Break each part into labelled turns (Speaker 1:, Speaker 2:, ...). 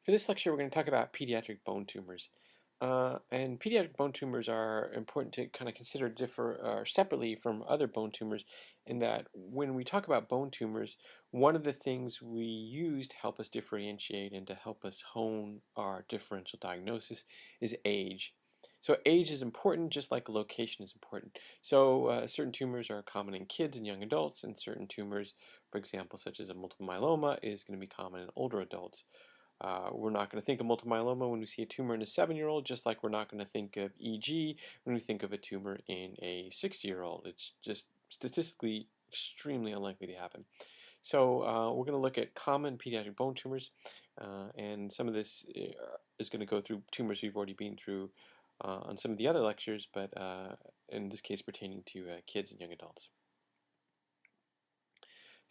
Speaker 1: For this lecture, we're going to talk about pediatric bone tumors. And pediatric bone tumors are important to kind of consider separately from other bone tumors in that when we talk about bone tumors, one of the things we use to help us differentiate and to help us hone our differential diagnosis is age. So age is important just like location is important. So certain tumors are common in kids and young adults, and certain tumors, for example, such as a multiple myeloma, is going to be common in older adults. We're not going to think of multiple myeloma when we see a tumor in a 7-year-old, just like we're not going to think of EG when we think of a tumor in a 60-year-old. It's just statistically extremely unlikely to happen. So we're going to look at common pediatric bone tumors, and some of this is going to go through tumors we've already been through on some of the other lectures, but in this case pertaining to kids and young adults.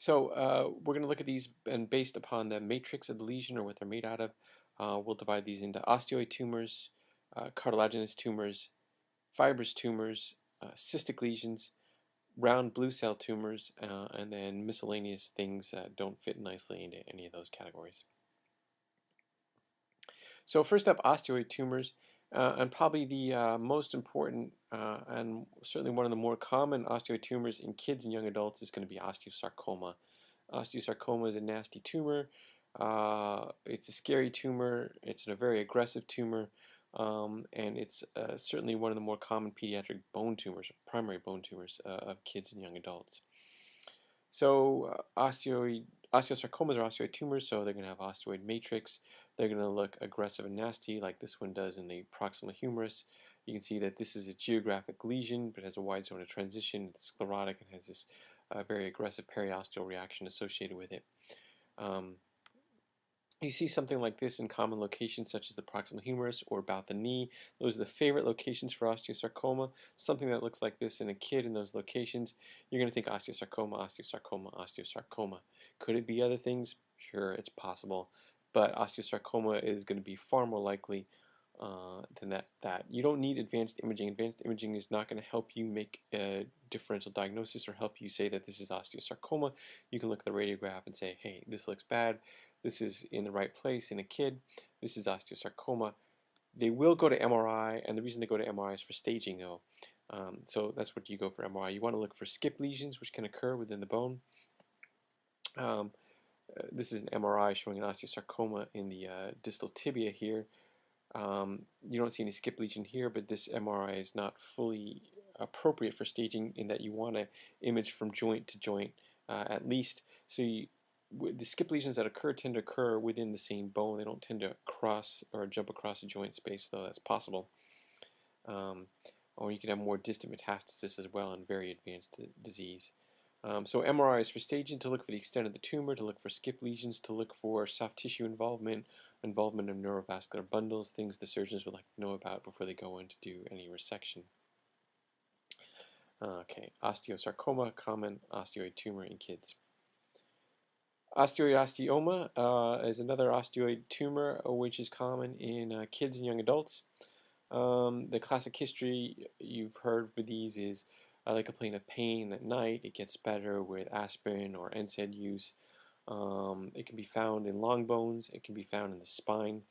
Speaker 1: So we're going to look at these, and based upon the matrix of the lesion or what they're made out of, we'll divide these into osteoid tumors, cartilaginous tumors, fibrous tumors, cystic lesions, round blue cell tumors, and then miscellaneous things that don't fit nicely into any of those categories. So first up, osteoid tumors, and probably the most important and certainly one of the more common osteoid tumors in kids and young adults is going to be osteosarcoma. Osteosarcoma is a nasty tumor. It's a scary tumor. It's a very aggressive tumor, and it's certainly one of the more common pediatric bone tumors, primary bone tumors of kids and young adults. So osteosarcomas are osteoid tumors, so they're going to have osteoid matrix. They're going to look aggressive and nasty like this one does in the proximal humerus. You can see that this is a geographic lesion, but has a wide zone of transition. It's sclerotic and has this very aggressive periosteal reaction associated with it. You see something like this in common locations such as the proximal humerus or about the knee. Those are the favorite locations for osteosarcoma. Something that looks like this in a kid in those locations, you're going to think osteosarcoma, osteosarcoma, osteosarcoma. Could it be other things? Sure, it's possible. But osteosarcoma is going to be far more likely than that. You don't need advanced imaging. Advanced imaging is not going to help you make a differential diagnosis or help you say that this is osteosarcoma. You can look at the radiograph and say, hey, this looks bad. This is in the right place in a kid. This is osteosarcoma. They will go to MRI, and the reason they go to MRI is for staging, though. So that's what you go for MRI. You want to look for skip lesions, which can occur within the bone. This is an MRI showing an osteosarcoma in the distal tibia here. You don't see any skip lesion here, but this MRI is not fully appropriate for staging in that you want to image from joint to joint at least. So the skip lesions that occur tend to occur within the same bone. They don't tend to cross or jump across a joint space, though that's possible. Or you can have more distant metastasis as well in very advanced disease. So MRI is for staging, to look for the extent of the tumor, to look for skip lesions, to look for soft tissue involvement of neurovascular bundles, things the surgeons would like to know about before they go in to do any resection. Okay, osteosarcoma, common osteoid tumor in kids. Osteoid osteoma is another osteoid tumor which is common in kids and young adults. The classic history you've heard for these is they complain of pain at night. It gets better with aspirin or NSAID use. It can be found in long bones. It can be found in the spine.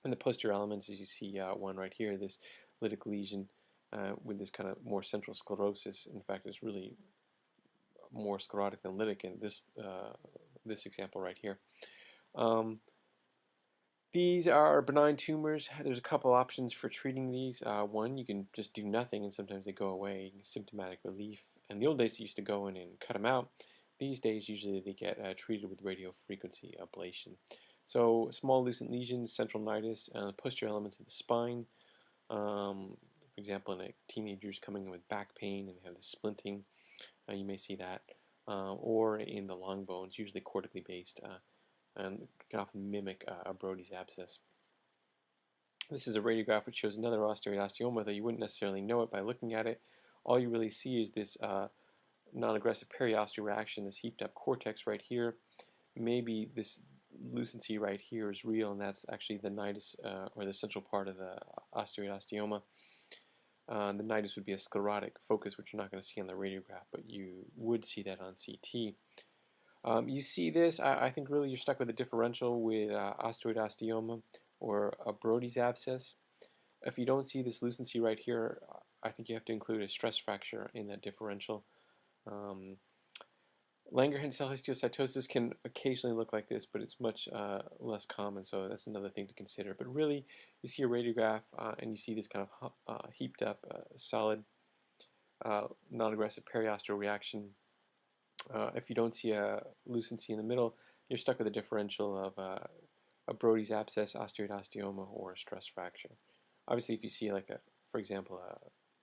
Speaker 1: And the posterior elements, as you see one right here, this lytic lesion with this kind of more central sclerosis. In fact, it's really more sclerotic than lytic in this example right here. These are benign tumors. There's a couple options for treating these. One, you can just do nothing and sometimes they go away, symptomatic relief. In the old days, you used to go in and cut them out. These days, usually they get treated with radiofrequency ablation. So small lucent lesions, central nidus, posterior elements of the spine. For example, in a teenagers coming in with back pain and have the splinting, you may see that. Or in the long bones, usually cortically based, and can often mimic a Brody's abscess. This is a radiograph which shows another osteoid osteoma, though you wouldn't necessarily know it by looking at it. All you really see is this non-aggressive periosteal reaction, this heaped up cortex right here. Maybe this lucency right here is real, and that's actually the nidus or the central part of the osteoid osteoma. The nidus would be a sclerotic focus, which you're not going to see on the radiograph, but you would see that on CT. You see this, I think really you're stuck with a differential with osteoid osteoma or a Brody's abscess. If you don't see this lucency right here, I think you have to include a stress fracture in that differential. Um, Langerhans cell histiocytosis can occasionally look like this, but it's much less common, so that's another thing to consider. But really, you see a radiograph and you see this kind of heaped up, solid, non-aggressive periosteal reaction. If you don't see a lucency in the middle, you're stuck with a differential of a Brody's abscess, osteoid osteoma, or a stress fracture. Obviously, if you see like for example, a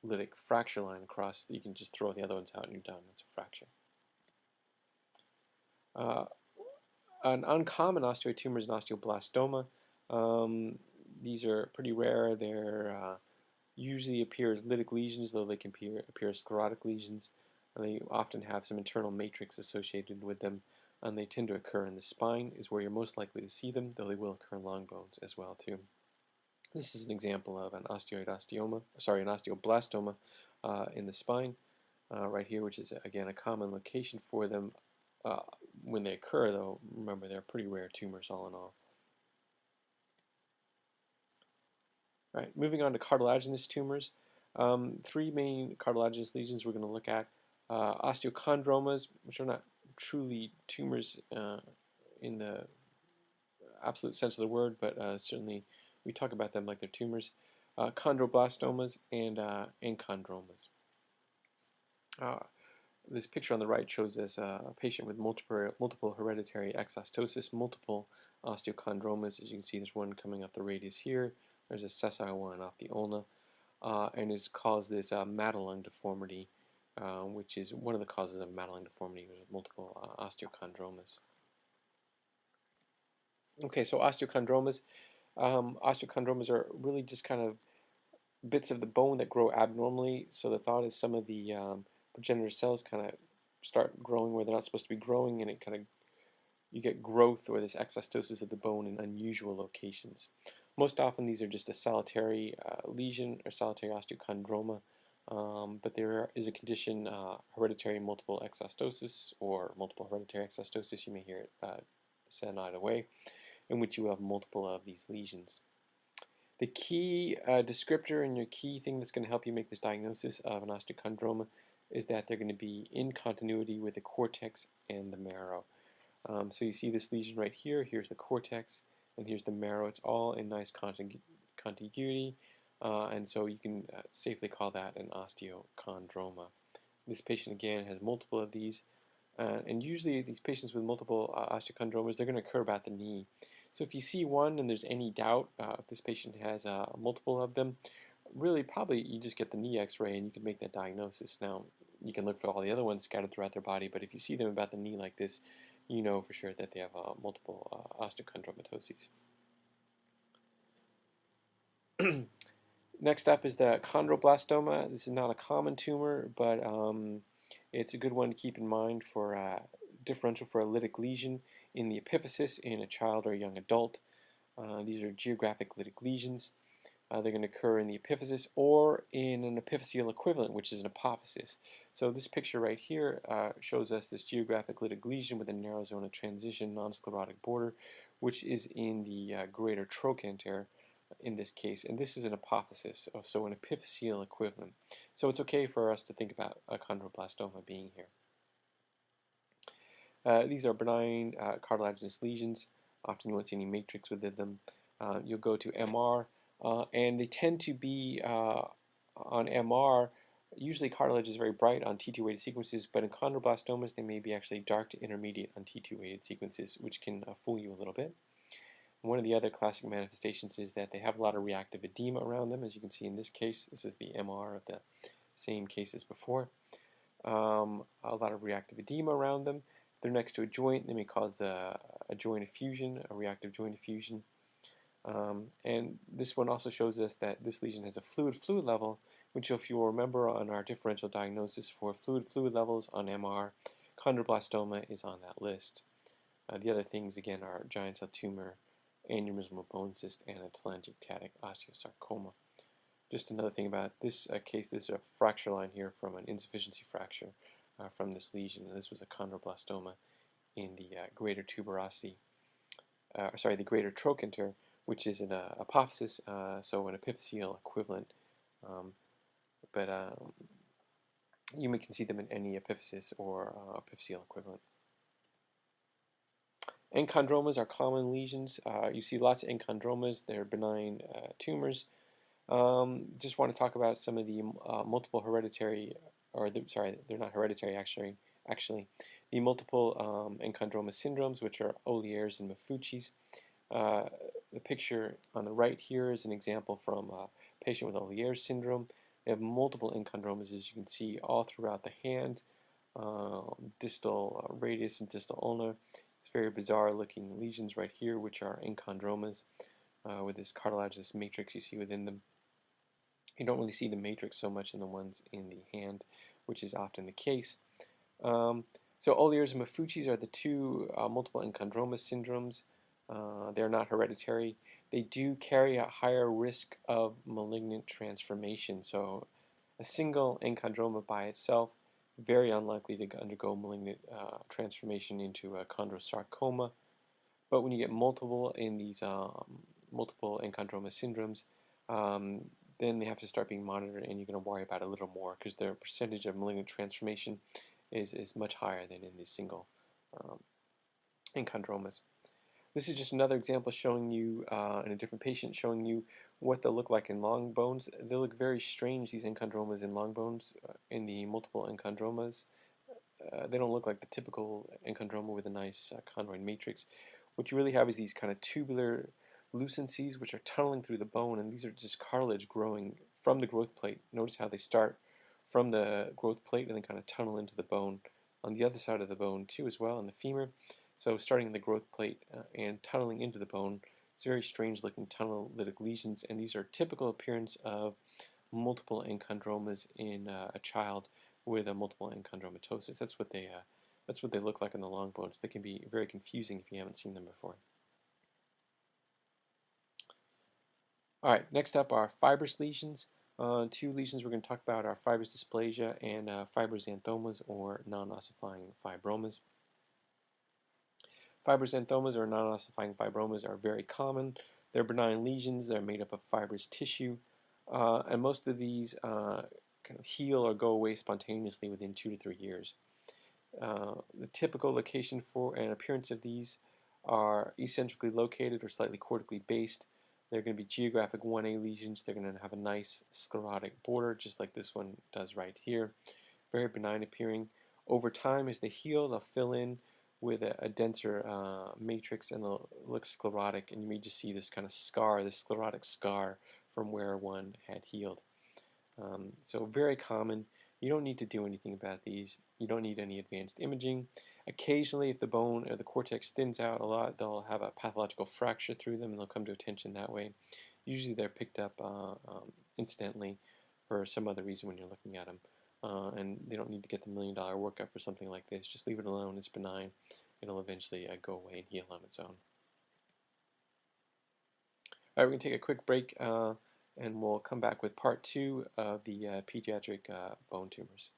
Speaker 1: lytic fracture line across, you can just throw the other ones out and you're done. It's a fracture. An uncommon osteoid tumor is an osteoblastoma. These are pretty rare. They're usually appear as lytic lesions, though they can appear as sclerotic lesions. And they often have some internal matrix associated with them, and they tend to occur in the spine, is where you're most likely to see them, though they will occur in long bones as well too. This is an example of an an osteoblastoma in the spine right here, which is again a common location for them. When they occur, though, remember they're pretty rare tumors all in all. All right, moving on to cartilaginous tumors. Three main cartilaginous lesions we're going to look at. Osteochondromas, which are not truly tumors in the absolute sense of the word, but certainly we talk about them like they're tumors. Chondroblastomas and enchondromas. This picture on the right shows us a patient with multiple hereditary exostosis, multiple osteochondromas. As you can see, there's one coming off the radius here. There's a sessile one off the ulna, and it's caused this Madelung deformity, which is one of the causes of Madelung deformity with multiple osteochondromas. Okay, so osteochondromas. Osteochondromas are really just kind of bits of the bone that grow abnormally. So the thought is some of the progenitor cells kind of start growing where they're not supposed to be growing, and you get growth or this exostosis of the bone in unusual locations. Most often these are just a solitary lesion or solitary osteochondroma, but there is a condition, hereditary multiple exostosis or multiple hereditary exostosis, you may hear it said either way, in which you have multiple of these lesions. The key descriptor and your key thing that's going to help you make this diagnosis of an osteochondroma is that they're going to be in continuity with the cortex and the marrow. So you see this lesion right here. Here's the cortex, and here's the marrow. It's all in nice contiguity, and so you can safely call that an osteochondroma. This patient, again, has multiple of these, and usually these patients with multiple osteochondromas, they're going to occur about the knee. So if you see one and there's any doubt if this patient has multiple of them, really probably you just get the knee x-ray and you can make that diagnosis. Now, you can look for all the other ones scattered throughout their body, but if you see them about the knee like this, you know for sure that they have multiple osteochondromatoses. Next up is the chondroblastoma. This is not a common tumor, but it's a good one to keep in mind for differential for a lytic lesion in the epiphysis in a child or a young adult. These are geographic lytic lesions. They're going to occur in the epiphysis or in an epiphyseal equivalent, which is an apophysis. So this picture right here shows us this geographic lytic lesion with a narrow zone of transition, non-sclerotic border, which is in the greater trochanter in this case, and this is an apophysis, so an epiphyseal equivalent. So it's okay for us to think about a chondroblastoma being here. These are benign cartilaginous lesions. Often you won't see any matrix within them. You'll go to MR, and they tend to be on MR. Usually cartilage is very bright on T2 weighted sequences, but in chondroblastomas they may be actually dark to intermediate on T2 weighted sequences, which can fool you a little bit. One of the other classic manifestations is that they have a lot of reactive edema around them, as you can see in this case. This is the MR of the same case as before. A lot of reactive edema around them. If they're next to a joint, they may cause a joint effusion, a reactive joint effusion. And this one also shows us that this lesion has a fluid level, which if you will remember on our differential diagnosis for fluid levels on MR, chondroblastoma is on that list. The other things, again, are giant cell tumor, aneurysmal bone cyst, and a telangiectatic osteosarcoma. Just another thing about this case, this is a fracture line here from an insufficiency fracture from this lesion. And this was a chondroblastoma in the greater tuberosity, sorry, the greater trochanter, which is an apophysis, so an epiphyseal equivalent. Um, but you can see them in any epiphysis or epiphyseal equivalent. Enchondromas are common lesions. You see lots of enchondromas. They're benign tumors. Just want to talk about some of the multiple hereditary, sorry, they're not hereditary actually, the multiple enchondroma syndromes, which are Olier's and Maffucci's. The picture on the right here is an example from a patient with Olier's syndrome. They have multiple enchondromas, as you can see, all throughout the hand, distal radius and distal ulnar. It's very bizarre looking lesions right here, which are enchondromas with this cartilaginous matrix you see within them. You don't really see the matrix so much in the ones in the hand, which is often the case. So Olier's and Maffucci's are the two multiple enchondroma syndromes. They're not hereditary. They do carry a higher risk of malignant transformation. So a single enchondroma by itself, very unlikely to undergo malignant transformation into a chondrosarcoma. But when you get multiple in these multiple enchondroma syndromes, then they have to start being monitored, and you're going to worry about it a little more because their percentage of malignant transformation is much higher than in the single enchondromas. This is just another example showing you, in a different patient, showing you what they'll look like in long bones. They look very strange, these enchondromas in long bones, in the multiple enchondromas. They don't look like the typical enchondroma with a nice chondroid matrix. What you really have is these kind of tubular lucencies which are tunneling through the bone, and these are just cartilage growing from the growth plate. Notice how they start from the growth plate and then kind of tunnel into the bone on the other side of the bone too as well, in the femur. So starting in the growth plate and tunneling into the bone. It's very strange looking tunnel-lytic lesions, and these are typical appearance of multiple enchondromas in a child with a multiple enchondromatosis. That's what they look like in the long bones. They can be very confusing if you haven't seen them before. All right, next up are fibrous lesions. Two lesions we're going to talk about are fibrous dysplasia and fibroxanthomas or non-ossifying fibromas. Fibroxanthomas or non-ossifying fibromas are very common. They're benign lesions. They're made up of fibrous tissue, and most of these kind of heal or go away spontaneously within 2 to 3 years. The typical location for and appearance of these are eccentrically located or slightly cortically based. They're going to be geographic 1A lesions. They're going to have a nice sclerotic border, just like this one does right here. Very benign appearing. Over time, as they heal, they'll fill in with a denser matrix, and they'll look sclerotic, and you may just see this kind of scar, this sclerotic scar from where one had healed. So very common. You don't need to do anything about these. You don't need any advanced imaging. Occasionally, if the bone or the cortex thins out a lot, they'll have a pathological fracture through them, and they'll come to attention that way. Usually they're picked up incidentally for some other reason when you're looking at them. And they don't need to get the $1 million workup for something like this. Just leave it alone. It's benign. It'll eventually go away and heal on its own. All right, we're going to take a quick break, and we'll come back with part 2 of the pediatric bone tumors.